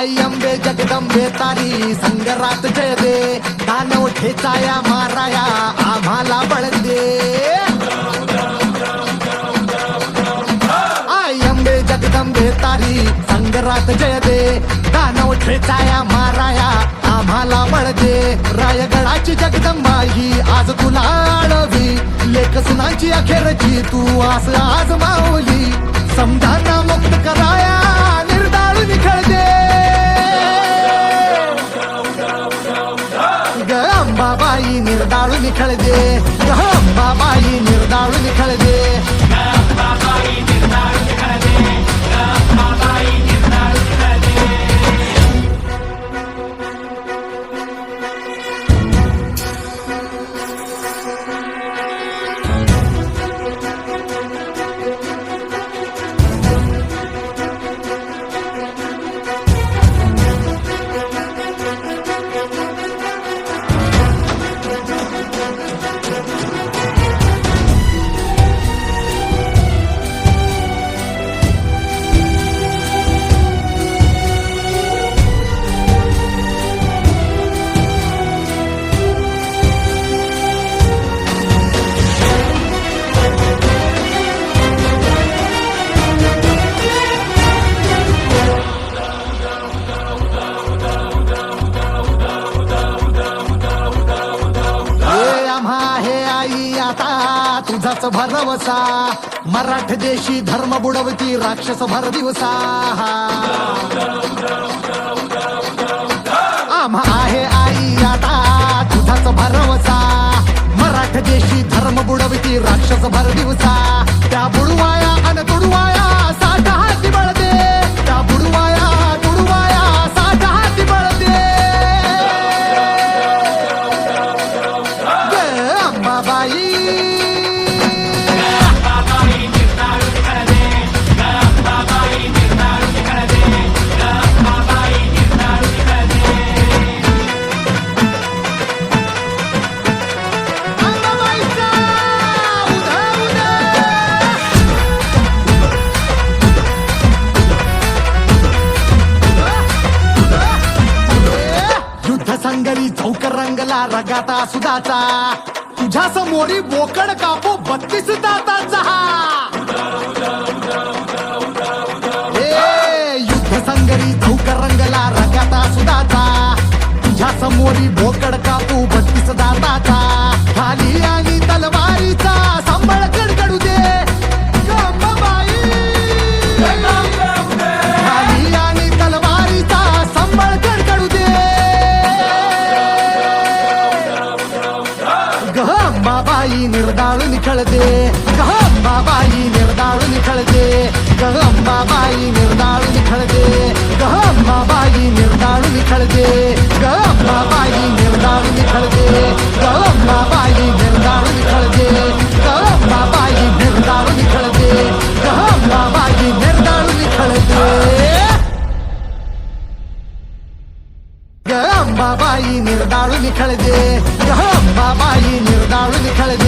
आई अंबे जगदंबे तारी संगरात जय दे, दानव ठेचाया माराया आम्हाला बळ दे. आई अंबे जगदंबे तारी संगरात जय दे, दानव ठेचाया माराया आम्हाला बळ दे. रायगडाची जगदंबा ही आज तुला आळवी, लेख सुनांची अखेरची तू आस आज माऊली. समजांना मुक्त कराया निर्दाळून खेळते ग अंबाबाई, निर्दाळून खेळते ग अंबाबाई, निर्दाळून खेळते. तुझाच भरवसा मराठ देशी धर्म बुडवती राक्षस भर दिवसा. आम्हा आहे आई आता तुझाच भरवसा, मराठ देशी धर्म बुडवती राक्षस भर दिवसा. त्या बुडवाया अन तुडवाया साठ हाती बळदे, त्या बुडवाया तुडवाया साठ हाती बळदे. अंबाबाई संगरी चौक रंगला रगाता सुदाचा, तुझ्या समोरी बोकड कापो 32 दाताचा. युद्ध संगरी चौक रंगला रगाता सुदाचा, तुझ्या समोरी बोकड कापू 32 दाताचा. खाली आणि तलवारीचा संबळ कडकडू दे अंबाबाई, खाली आणि तलवारीचा संबळ कडकडू दे. अंबाबाई निर्दाळून खेळते ग अंबाबाई, निर्दाळून खेळते ग अंबाबाई, निर्दाळून खेळते ग अंबाबाई, निर्दाळून खेळते ग अंबाबाई, निर्दाळून खेळते ग अंबाबाई, निर्दाळून खेळते ग अंबाबाई, निर्दाळून खेळते ग अंबाबाई, निर्दाळून खेळते ग अंबाबाई, निर्दाळून खेळते ग अंबाबाई, निर्दाळून खेळते.